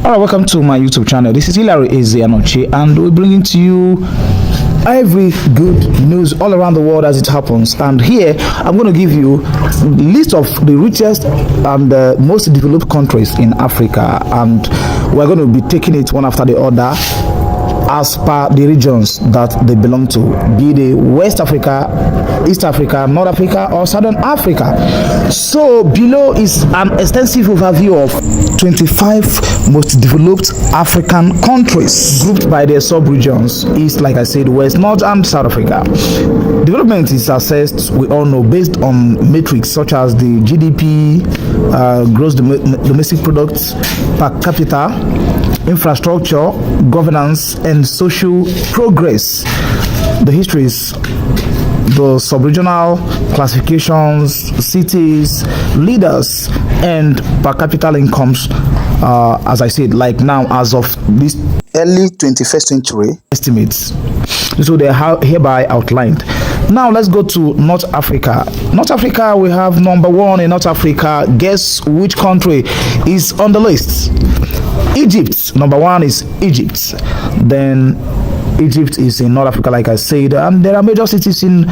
Alright, welcome to my YouTube channel. This is Hilary Ezeanoche, and we're bringing to you every good news all around the world as it happens. And here I'm going to give you a list of the richest and most developed countries in Africa, and we're going to be taking it one after the other as per the regions that they belong to, be they West Africa, East Africa, North Africa, or Southern Africa. So below is an extensive overview of 25 most developed African countries grouped by their sub-regions: East, like I said, West, North, and South Africa. Development is assessed, we all know, based on metrics such as the GDP, gross domestic product per capita, infrastructure, governance, and social progress. The histories, the sub-regional classifications, cities, leaders, and per capita incomes, as I said, like now, as of this early 21st century estimates. So they are hereby outlined. Now let's go to North Africa. North Africa, we have number one in North Africa. Guess which country is on the list? Egypt. Number one is Egypt. Then Egypt is in North Africa, like I said, and there are major cities in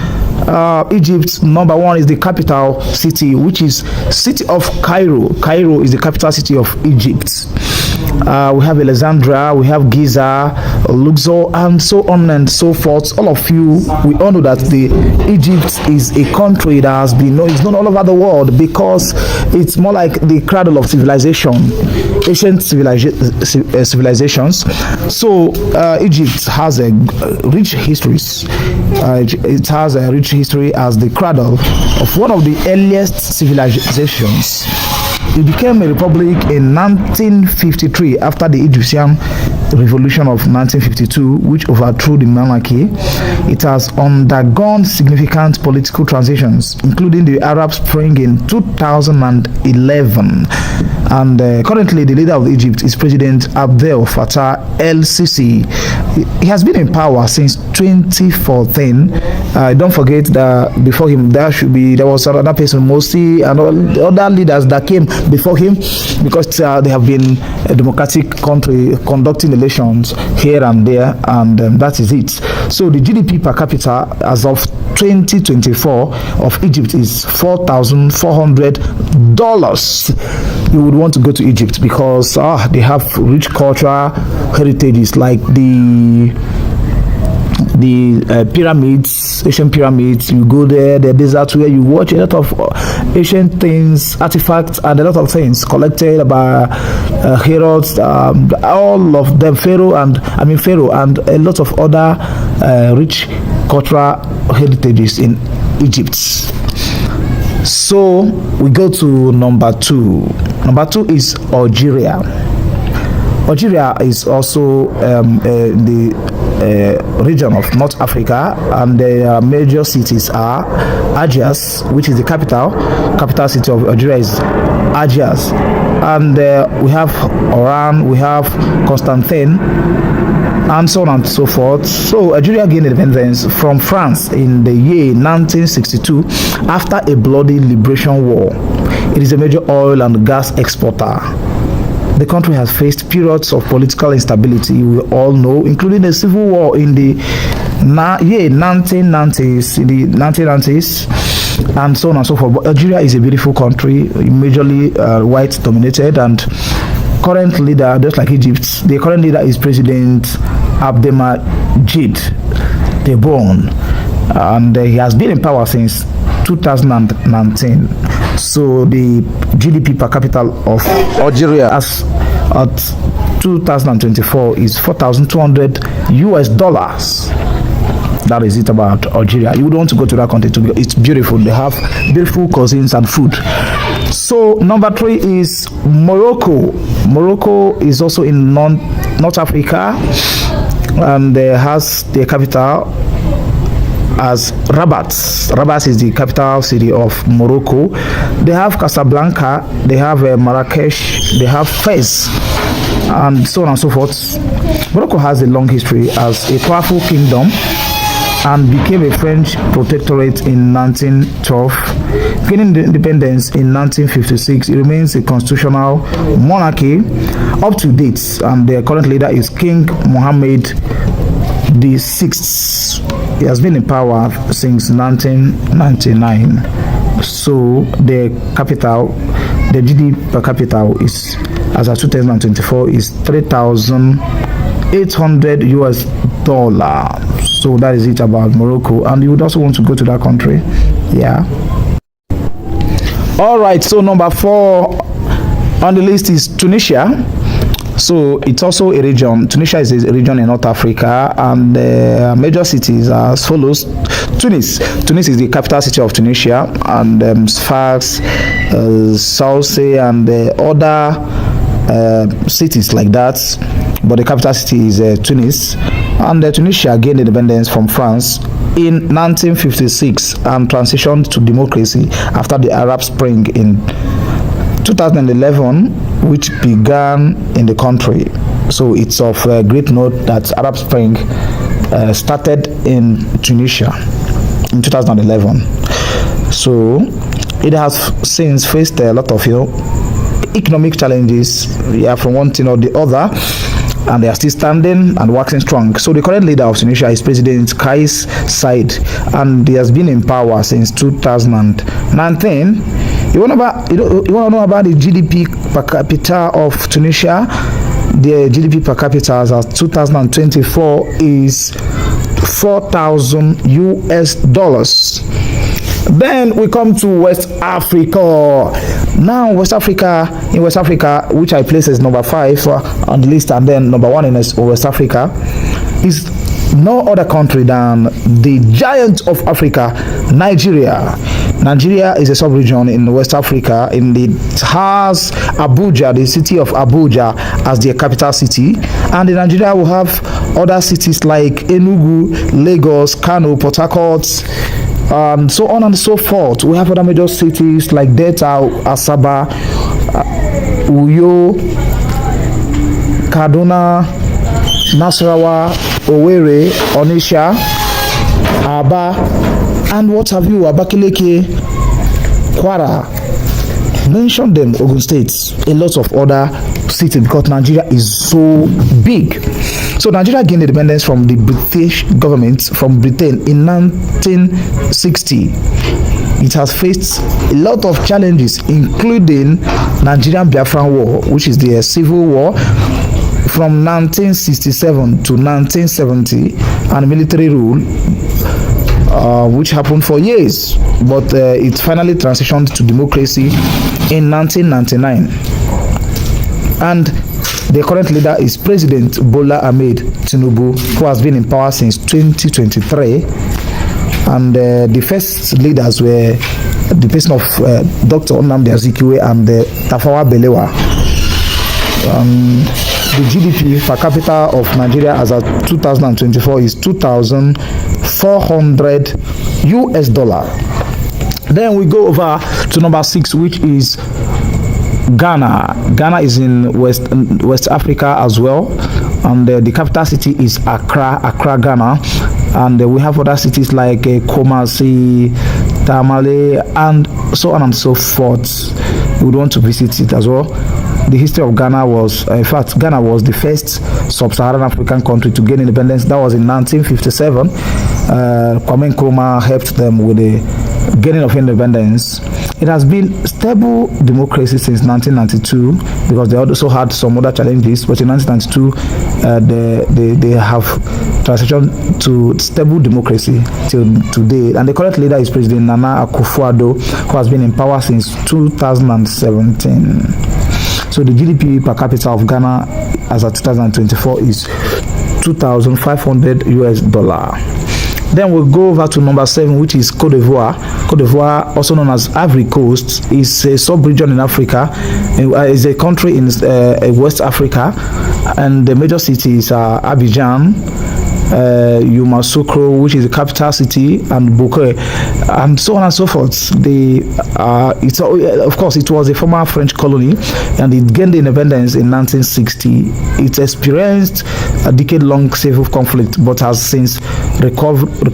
Egypt. Number one is the capital city, which is city of Cairo. Cairo is the capital city of Egypt. We have Alexandria, we have Giza, Luxor, and so on and so forth. All of you, we all know that the Egypt is a country that has been known, it's known all over the world because it's more like the cradle of civilization, ancient civilizations. So Egypt has a rich histories. It has a rich history as the cradle of one of the earliest civilizations. It became a republic in 1953 after the Egyptian Revolution of 1952, which overthrew the monarchy. It has undergone significant political transitions, including the Arab Spring in 2011. And currently, the leader of Egypt is President Abdel Fattah el-Sisi. He has been in power since 2014. Don't forget that before him, there was another person, Morsi, and all the other leaders that came before him, because they have been a democratic country conducting elections here and there, and that is it. So the GDP per capita as of 2024 of Egypt is $4,400. You would want to go to Egypt because they have rich cultural heritages like the pyramids, ancient pyramids. You go there, the desert where you watch a lot of ancient things, artifacts, and a lot of things collected by Herods, all of them, Pharaoh and a lot of other rich cultural heritages in Egypt. So we go to number two. Number two is Algeria. Algeria is also the region of North Africa, and their major cities are Algiers, which is the capital city of Algeria is Algiers, and we have Oran, we have Constantine, and so on and so forth. So Algeria gained independence from France in the year 1962 after a bloody liberation war. It is a major oil and gas exporter. The country has faced periods of political instability, we all know, including a civil war in the year 1990s, and so on and so forth. But Algeria is a beautiful country, majorly white dominated, and current leader, just like Egypt, the current leader is President Abdelmajid Tebboune, and he has been in power since 2019. So the GDP per capita of Algeria as at 2024 is $4,200 US. That is it about Algeria. You would want to go to that country too because it's beautiful. They have beautiful cuisines and food. So number three is Morocco. Morocco is also in North Africa, and has the capital as Rabat. Rabat is the capital city of Morocco. They have Casablanca, they have Marrakesh, they have Fez, and so on and so forth. Morocco has a long history as a powerful kingdom and became a French protectorate in 1912. Gaining independence in 1956, it remains a constitutional monarchy up to date, and their current leader is King Mohammed the Sixth. He has been in power since 1999. So the capital, the GDP per capita is, as of 2024, is $3,800 US. So that is it about Morocco, and you would also want to go to that country. Yeah. All right. So number 4 on the list is Tunisia. So it's also a region. Tunisia is a region in North Africa, and major cities are as follows. Tunis is the capital city of Tunisia, and Sfax, Sousse, and other cities like that. But the capital city is Tunis, and Tunisia gained independence from France in 1956 and transitioned to democracy after the Arab Spring in 2011, which began in the country. So it's of great note that Arab Spring started in Tunisia in 2011. So it has since faced a lot of economic challenges, from one thing or the other, and they are still standing and waxing strong. So the current leader of Tunisia is President Kais Saied, and he has been in power since 2019. You want to know about the GDP per capita of Tunisia? The GDP per capita as of 2024 is $4,000 US. Then we come to West Africa. Now in West Africa, which I place as number 5 on the list, and then number 1 in West Africa, is no other country than the giant of Africa, Nigeria. Nigeria is a sub-region in West Africa. It has Abuja, the city of Abuja, as their capital city, and in Nigeria will have other cities like Enugu, Lagos, Kano, Port Harcourt, and so on and so forth. We have other major cities like Delta, Asaba, Uyo, Kaduna, Nasarawa, Owerri, Onitsha, Aba, and what have you, Abakaliki, Kwara. Mention them, Ogun State, a lot of other cities, because Nigeria is so big. So Nigeria gained independence from the British government, from Britain, in 1960. It has faced a lot of challenges, including Nigerian Biafran War, which is the civil war from 1967 to 1970, and military rule, which happened for years, but it finally transitioned to democracy in 1999. And the current leader is President Bola Ahmed Tinubu, who has been in power since 2023. And the first leaders were the person of Dr. Nnamdi Azikiwe and Tafawa Balewa. The GDP per capita of Nigeria as of 2024 is $2,400 US. Then we go over to number 6, which is Ghana. Ghana is in West Africa as well, and the capital city is Accra, Ghana. And we have other cities like Kumasi, Tamale, and so on and so forth. We would want to visit it as well. The history of Ghana was, in fact, Ghana was the first sub-Saharan African country to gain independence. That was in 1957. Kwame Nkrumah helped them with the gaining of independence. It has been stable democracy since 1992, because they also had some other challenges, but in 1992 they have transitioned to stable democracy till today. And the current leader is President Nana Akufo-Addo, who has been in power since 2017. So the GDP per capita of Ghana as of 2024 is $2,500 US. Then we'll go over to number 7, which is Côte d'Ivoire. Côte d'Ivoire, also known as Ivory Coast, is a sub-region in Africa. It's a country in West Africa, and the major cities are Abidjan, Yamoussoukro, which is the capital city, and Bouquet, and so on and so forth. Of course, it was a former French colony, and it gained independence in 1960. It experienced a decade-long civil conflict, but has since recovered. That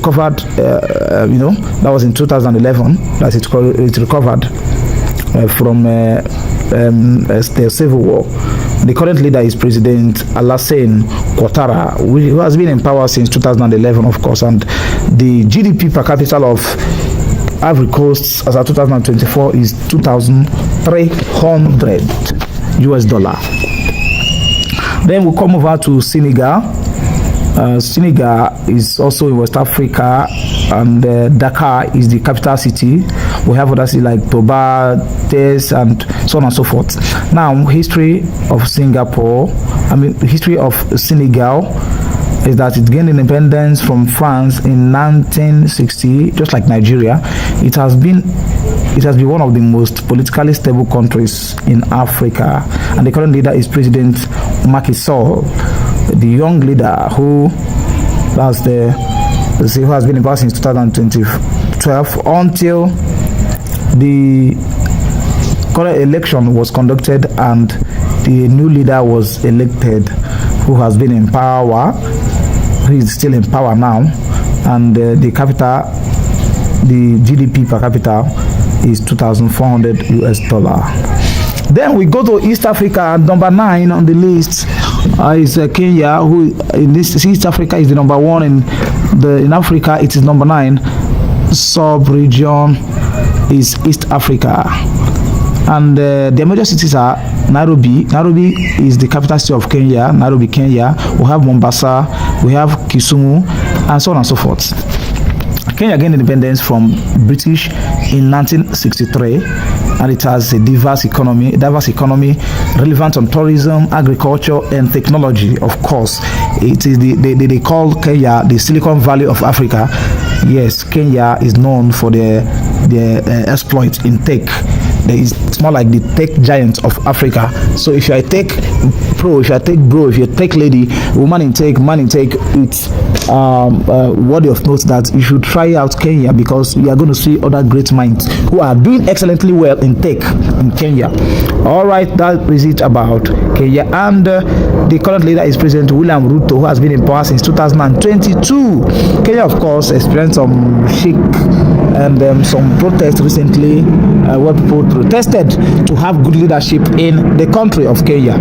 was in 2011 that it recovered from the civil war. The current leader is President Alassane Ouattara, who has been in power since 2011, of course, and the GDP per capita of Ivory Coast as of 2024 is $2,300 US dollar. Then we'll come over to Senegal. Senegal is also in West Africa, and Dakar is the capital city. We have other cities like Toba, Tess, and so on and so forth. Now, history of history of Senegal is that it gained independence from France in 1960, just like Nigeria. It has been one of the most politically stable countries in Africa, and the current leader is President Macky Sall, the young leader who has been in power since 2012 until the current election was conducted and the new leader was elected, who has been in power. He is still in power now, and the GDP per capita is $2,400 US dollar. Then we go to East Africa. Number 9 on the list is Kenya, who in this East Africa is the number 1 in Africa. It is number 9. Sub-region is East Africa, and the major cities are Nairobi. Nairobi is the capital city of Kenya. Nairobi, Kenya. We have Mombasa, we have Kisumu, and so on and so forth. Kenya gained independence from British in 1963, and it has a diverse economy relevant on tourism, agriculture, and technology. Of course, it is they call Kenya the Silicon Valley of Africa. Yes, Kenya is known for their exploits in tech. It's more like the tech giant of Africa. So if you're a tech pro, if you're a tech bro, if you're a tech lady, woman in tech, man in tech, it's worthy of note that you should try out Kenya, because you are going to see other great minds who are doing excellently well in tech in Kenya. All right, that is it about Kenya. And the current leader is President William Ruto, who has been in power since 2022. Kenya, of course, experienced some shake and some protests recently where people protested to have good leadership in the country of Kenya.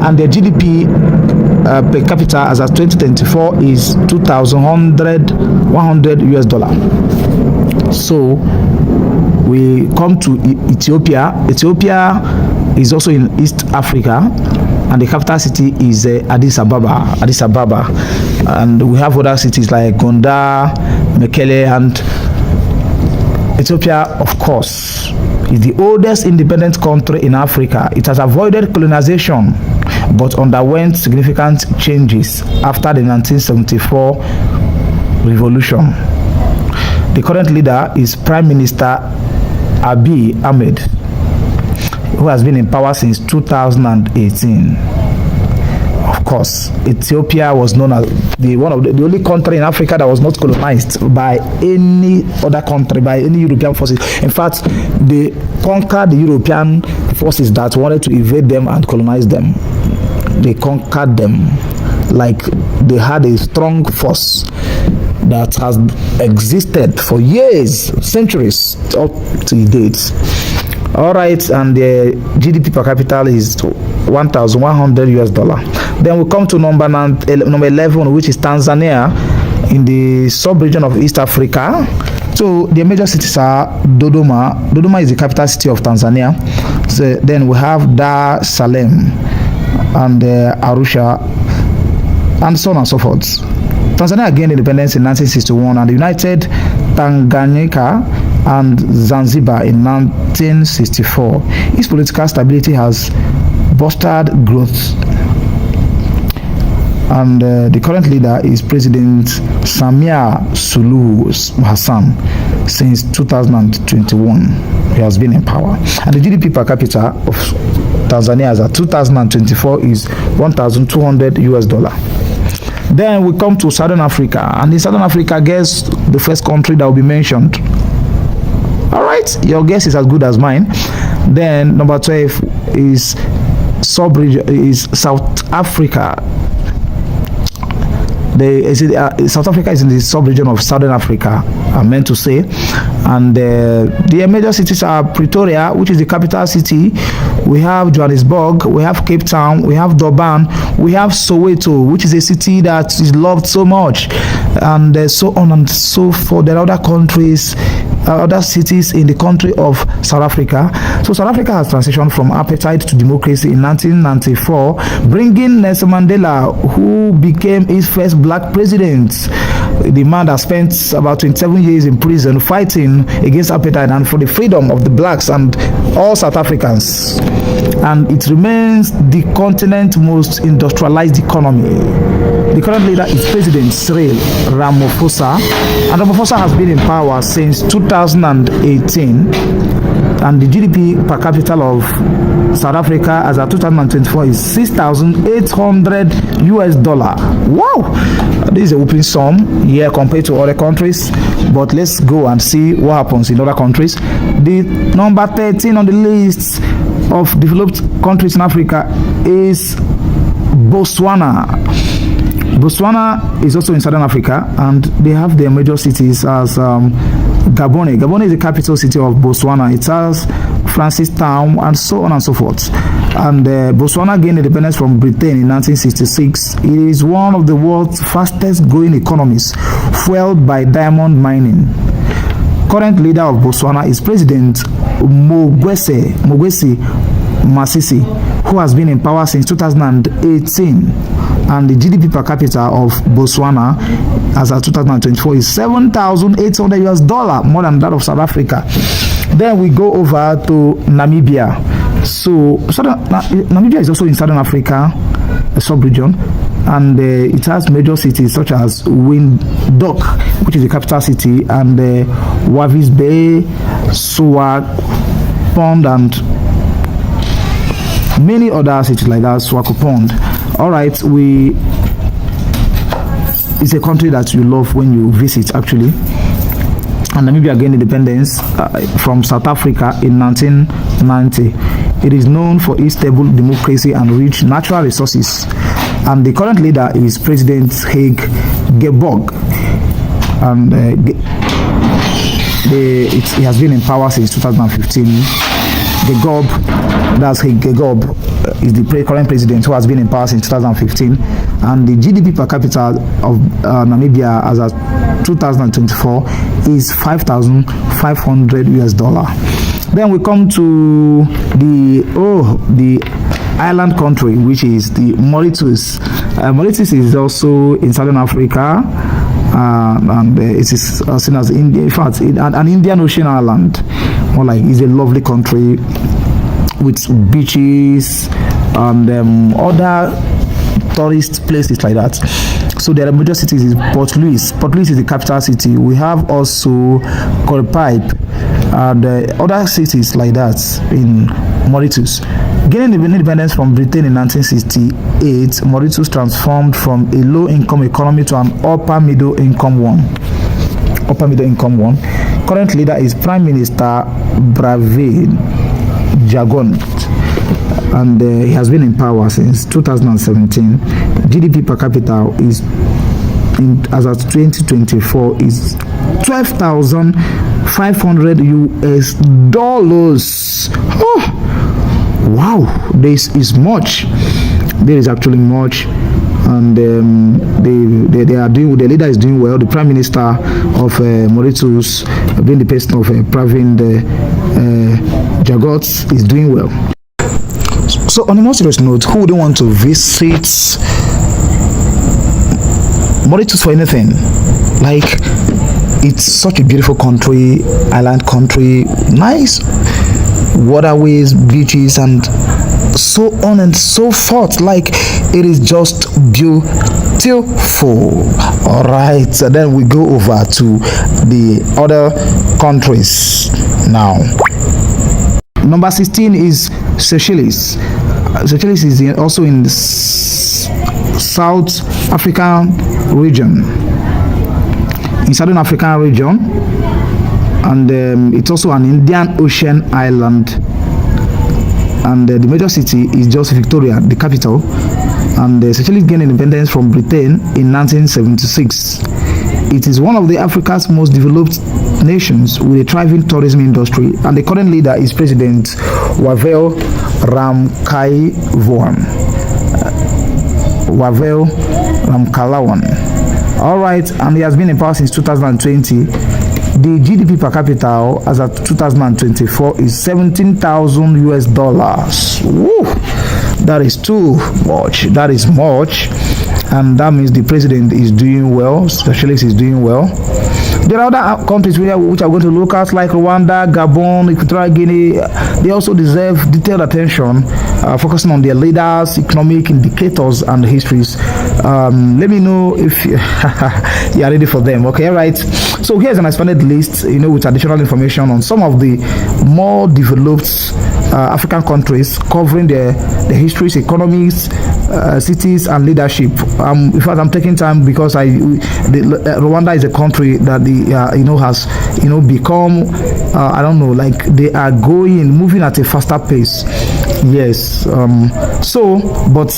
And the GDP per capita as of 2024 is $2,100 US dollar. So we come to Ethiopia. Ethiopia is also in East Africa, and the capital city is Addis Ababa. And we have other cities like Gondar, Mekele, and Ethiopia, of course, is the oldest independent country in Africa. It has avoided colonization but underwent significant changes after the 1974 revolution. The current leader is Prime Minister Abiy Ahmed, who has been in power since 2018. Of course, Ethiopia was known as the only country in Africa that was not colonized by any other country, by any European forces. In fact, they conquered the European forces that wanted to invade them and colonize them. They conquered them like they had a strong force that has existed for years, centuries, up to date. All right, and the GDP per capita is $1,100 US dollar. Then we come to number 11, which is Tanzania, in the sub-region of East Africa. So the major cities are Dodoma. Dodoma is the capital city of Tanzania. So then we have Dar es Salaam and Arusha, and so on and so forth. Tanzania gained independence in 1961, and united Tanganyika and Zanzibar in 1964. Its political stability has bolstered growth, and the current leader is President Samia Suluhu Hassan since 2021. He has been in power, and the GDP per capita of Tanzania as of 2024 is $1,200 US dollar. Then we come to Southern Africa, and in Southern Africa, guess the first country that will be mentioned. All right, your guess is as good as mine. Then number 12 is sub-region is South Africa. South Africa is in the sub-region of Southern Africa, I meant to say. And the major cities are Pretoria, which is the capital city. We have Johannesburg, we have Cape Town, we have Durban, we have Soweto, which is a city that is loved so much, and so on and so forth. There are other countries, other cities in the country of South Africa. So South Africa has transitioned from apartheid to democracy in 1994, bringing Nelson Mandela, who became its first black president, the man that spent about 27 years in prison fighting against apartheid and for the freedom of the blacks and all South Africans. And it remains the continent's most industrialized economy. The current leader is President Cyril Ramaphosa, and Ramaphosa has been in power since 2018. And the GDP per capita of South Africa as of 2024 is $6,800 US. Wow, this is a whooping sum here compared to other countries. But let's go and see what happens in other countries. The number 13 on the list of developed countries in Africa is Botswana. Botswana is also in Southern Africa, and they have their major cities as Gabon. Gabon is the capital city of Botswana. It has Francistown and so on and so forth. And Botswana gained independence from Britain in 1966. It is one of the world's fastest growing economies, fueled by diamond mining. Current leader of Botswana is President Mogwesi Masisi, who has been in power since 2018. And the GDP per capita of Botswana as of 2024 is $7,800 US, more than that of South Africa. Then we go over to Namibia. So Namibia is also in Southern Africa, a sub-region, and it has major cities such as Windhoek, which is the capital city, and Walvis Bay, Swakopmund, and many other cities like that, Swakopmund. All right, it's a country that you love when you visit, actually. And Namibia gained independence from South Africa in 1990. It is known for its stable democracy and rich natural resources. And the current leader is President Hage Geingob. And it has been in power since 2015. Geingob, that's Geingob, is the current president who has been in power since 2015. And the GDP per capita of Namibia as of 2024 is $5,500 US. Then we come to the island country, which is the Mauritius. Mauritius is also in Southern Africa, and it is seen as India. In fact, an Indian Ocean island. More like, it's a lovely country with beaches and other tourist places like that. So there are major cities is Port Louis. Port Louis is the capital city. We have also Corpipe and other cities like that in Mauritius. Gaining independence from Britain in 1968, Mauritius transformed from a low-income economy to an upper middle income one. Current leader is Prime Minister Brave Jagon, and he has been in power since 2017. GDP per capita is, as of 2024, is $12,500 US. Oh, wow, this is much. There is actually much. And they are doing. The leader is doing well. The Prime Minister of Mauritius, being the person of Pravin Jagot, is doing well. So on a more serious note, who wouldn't want to visit Mauritius for anything? Like, it's such a beautiful country, island country, nice waterways, beaches, and so on and so forth. Like, it is just beautiful. All right, so then we go over to the other countries now. Number 16 is Seychelles. Seychelles is also in the South African region, in Southern African region, and it's also an Indian Ocean island. And the major city is just Victoria, the capital. and Seychelles gained independence from Britain in 1976. It is one of the Africa's most developed nations with a thriving tourism industry, and the current leader is President Wavel Ramkalawan. All right, and he has been in power since 2020. The GDP per capita as of 2024 is $17,000. Woo! That is too much. That is much, and that means the president is doing well. Socialist is doing well. There are other countries which are going to look at, like Rwanda, Gabon, Equatorial Guinea. They also deserve detailed attention, focusing on their leaders, economic indicators, and histories. Let me know if you are ready for them. Okay, right. So here's an expanded list, with additional information on some of the more developed African countries, covering the histories, economies, cities, and leadership. In fact, I'm taking time because Rwanda is a country that has become like they are moving at a faster pace. Yes. But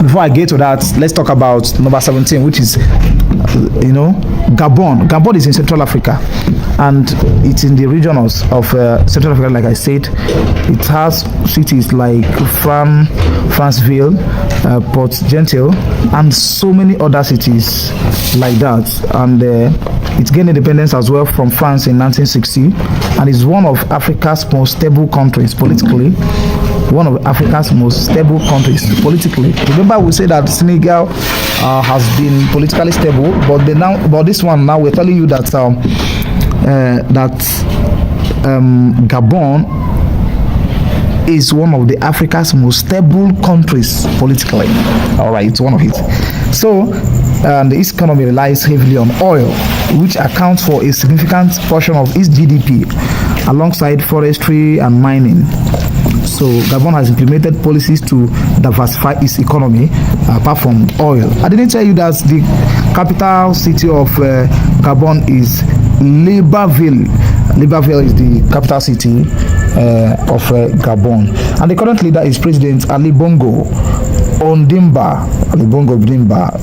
before I get to that, let's talk about number 17, which is Gabon. Gabon is in Central Africa, and it's in the region of Central Africa. Like I said, it has cities like Franceville, Port Gentil, and so many other cities like that. And it gained independence as well from France in 1960, and is one of Africa's most stable countries politically. Remember, we say that Senegal has been politically stable, but this one now we're telling you that Gabon is one of the Africa's most stable countries politically. All right, it's one of it. So, its economy relies heavily on oil, which accounts for a significant portion of its GDP, alongside forestry and mining. So Gabon has implemented policies to diversify its economy apart from oil. I didn't tell you that the capital city of Gabon is Libreville. Libreville is the capital city of Gabon. And the current leader is President Ali Bongo Ondimba,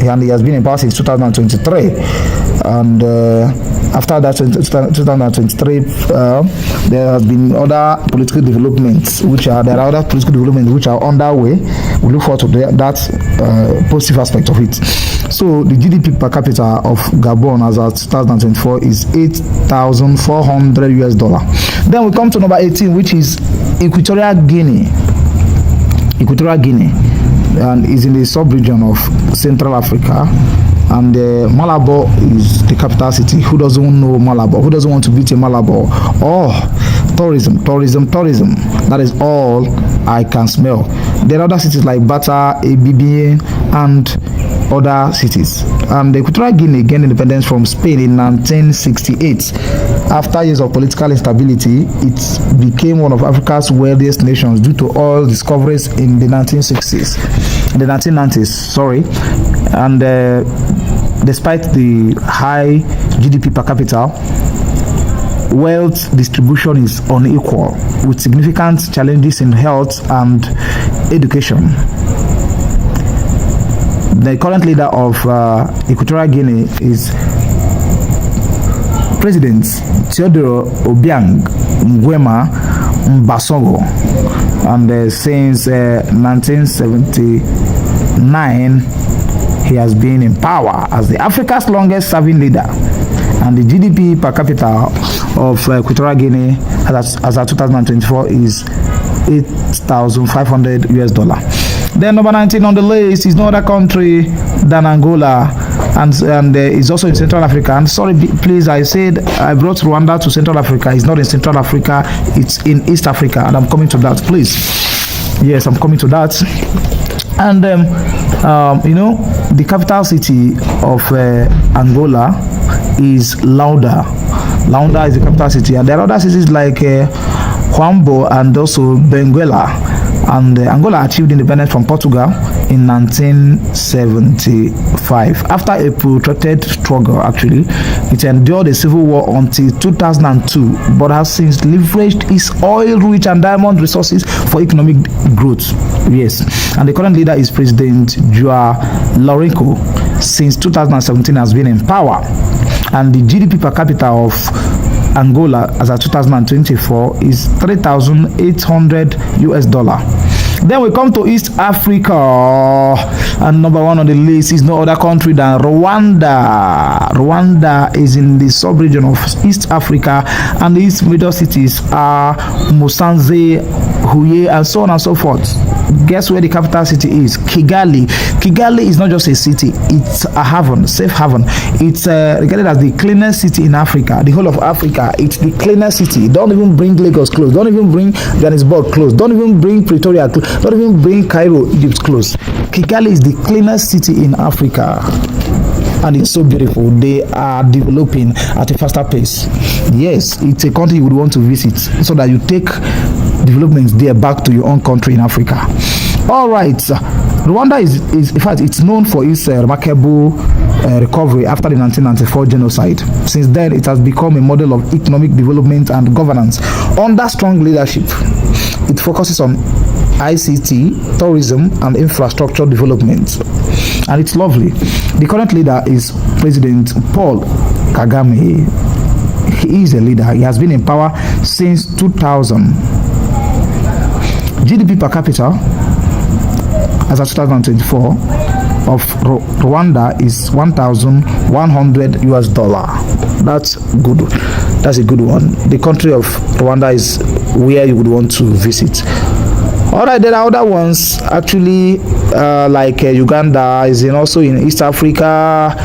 and he has been in power since 2023. And after that, 2023, there has been other political developments which are underway. We look forward to that positive aspect of it. So the GDP per capita of Gabon as of 2024 is $8,400. Then we come to number 18, which is Equatorial Guinea. And is in the sub-region of Central Africa, and Malabo is the capital city. Who doesn't know Malabo? Who doesn't want to visit Malabo? Oh, tourism. That is all I can smell. There are other cities like Bata, Abibie, and other cities. And the Equatorial Guinea gained independence from Spain in 1968. After years of political instability, it became one of Africa's wealthiest nations due to oil discoveries in the 1990s. And despite the high GDP per capita, wealth distribution is unequal, with significant challenges in health and education. The current leader of Equatorial Guinea is President Theodore Obiang Nguema Mbasongo, and since 1979 he has been in power as the Africa's longest serving leader. And the GDP per capita of Equatorial Guinea as of 2024 is $8,500. Then number 19 on the list is no other country than Angola, and it's also in Central Africa. And sorry, please, I said I brought Rwanda to Central Africa. It's not in Central Africa, it's in East Africa, and I'm coming to that, please. Yes, I'm coming to that. And the capital city of Angola is Luanda. Luanda is the capital city, and there are other cities like Huambo and also Benguela. And Angola achieved independence from Portugal in 1975. After a protracted struggle, actually, it endured a civil war until 2002, but has since leveraged its oil-rich and diamond resources for economic growth. Yes, and the current leader is President Joao Lourenço. Since 2017 has been in power, and the GDP per capita of Angola as of 2024 is $3,800 US. Then we come to East Africa, and number one on the list is no other country than Rwanda. Rwanda is in the sub-region of East Africa, and its major cities are Musanze, Huye, and so on and so forth. Guess where the capital city is? Kigali. Kigali is not just a city, it's a haven, safe haven. It's regarded as the cleanest city in Africa, the whole of Africa. It's the cleanest city. Don't even bring Lagos close, don't even bring Johannesburg close, don't even bring Pretoria close, don't even bring Cairo, Egypt close. Kigali is the cleanest city in Africa, and it's so beautiful. They are developing at a faster pace. Yes, it's a country you would want to visit, so that you take developments there back to your own country in Africa. All right, Rwanda is in fact, it's known for its remarkable recovery after the 1994 genocide. Since then, it has become a model of economic development and governance under strong leadership. It focuses on ICT, tourism, and infrastructure development, and it's lovely. The current leader is President Paul Kagame. He is a leader. He has been in power since 2000. GDP per capita as of 2024 of Rwanda is $1,100 US. That's good. That's a good one. The country of Rwanda is where you would want to visit. All right, there are other ones actually, like Uganda is also in East Africa.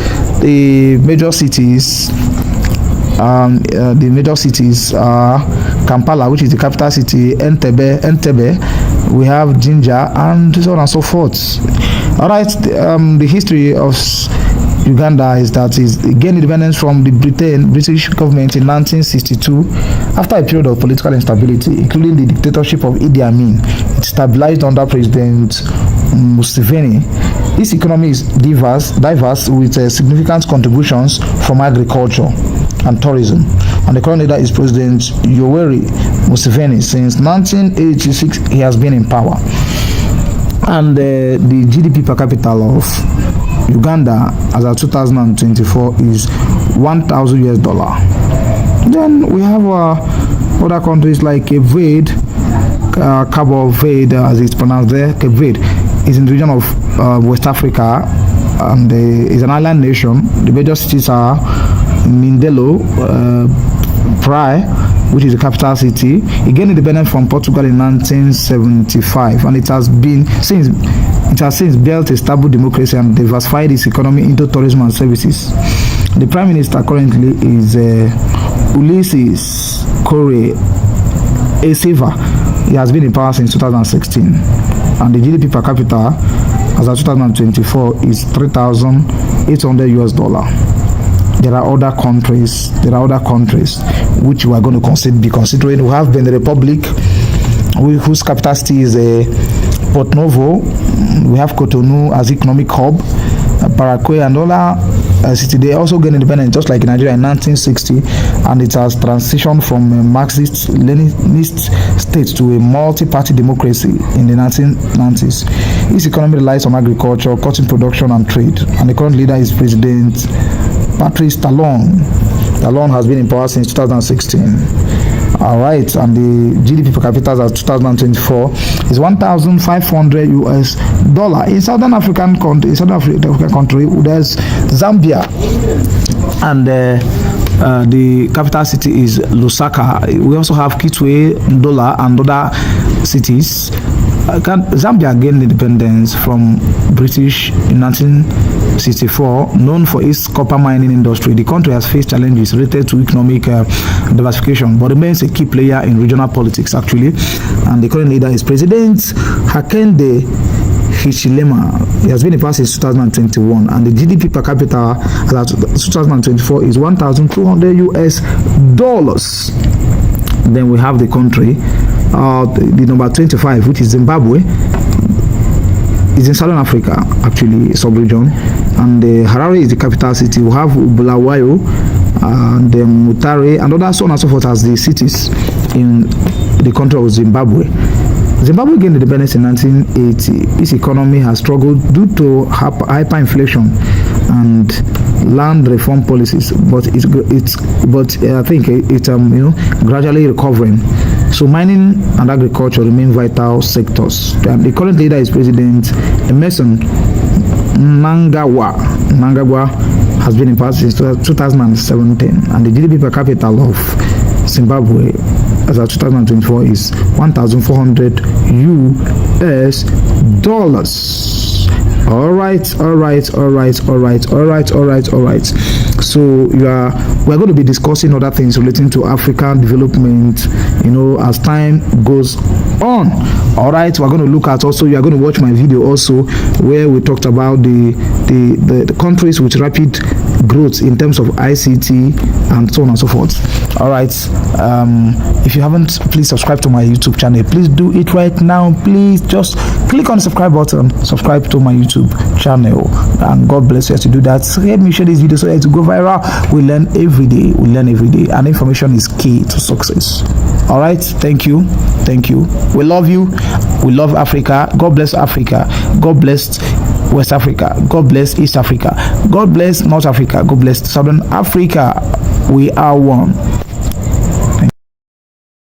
The major cities are Kampala, which is the capital city, Entebbe, we have Jinja, and so on and so forth. All right, the history of Uganda is that it gained independence from the British government in 1962 after a period of political instability, including the dictatorship of Idi Amin. It stabilized under President Museveni. Its economy is diverse with significant contributions from agriculture and tourism. And the current leader is President Yoweri Museveni. Since 1986, he has been in power. And the GDP per capita of Uganda as of 2024 is $1,000 US. Then we have other countries like Cape Verde, Cabo Verde as it's pronounced there. Cape Verde is in the region of West Africa, and is an island nation. The major cities are Mindelo, Praia, which is the capital city. It gained independence from Portugal in 1975, and it has since built a stable democracy and diversified its economy into tourism and services. The prime minister currently is Ulysses Kore Eseva. He has been in power since 2016, and the GDP per capita as of 2024 is $3,800 US. There are other countries which we are going to be considering. We have Benin Republic, whose capital city is Port Novo. We have Cotonou as economic hub, Paraguay and other city. They also gained independence just like Nigeria in 1960, and it has transitioned from a Marxist-Leninist state to a multi-party democracy in the 1990s. Its economy relies on agriculture, cotton production, and trade. And the current leader is President Patrice Talon. Talon has been in power since 2016. All right, and the GDP per capita as 2024 is $1,500 US. In Southern African country, there's Zambia, and the capital city is Lusaka. We also have Kitwe, Ndola, and other cities. Zambia gained independence from British in 1964, known for its copper mining industry. The country has faced challenges related to economic diversification, but remains a key player in regional politics, actually. And the current leader is President Hakainde Hichilema. He has been in power since 2021, and the GDP per capita as of 2024 is $1,200 US. Then we have the country the number 25, which is Zimbabwe, is in Southern Africa, actually, sub-region. And Harare is the capital city. We have Bulawayo and Mutare and other so on and so forth as the cities in the country of Zimbabwe. Zimbabwe gained independence in 1980. Its economy has struggled due to hyperinflation and land reform policies, but I think it's gradually recovering. So mining and agriculture remain vital sectors. And the current leader is President Emmerson Mnangagwa. Mnangagwa has been in power since 2017, and the GDP per capita of Zimbabwe as of 2024 is $1,400 US. All right. So we're going to be discussing other things relating to African development, as time goes on. All right, we're going to look at also, you are going to watch my video also where we talked about the countries with rapid growth in terms of ICT and so on and so forth. All right, if you haven't, please subscribe to my YouTube channel. Please do it right now. Please just click on the subscribe button, subscribe to my YouTube channel, and God bless you as you do that. So let me share this video so that to go viral. We learn every day, and information is key to success. All right, thank you. We love you. We love Africa. God bless Africa. God bless West Africa. God bless East Africa. God bless North Africa. God bless Southern Africa. We are one.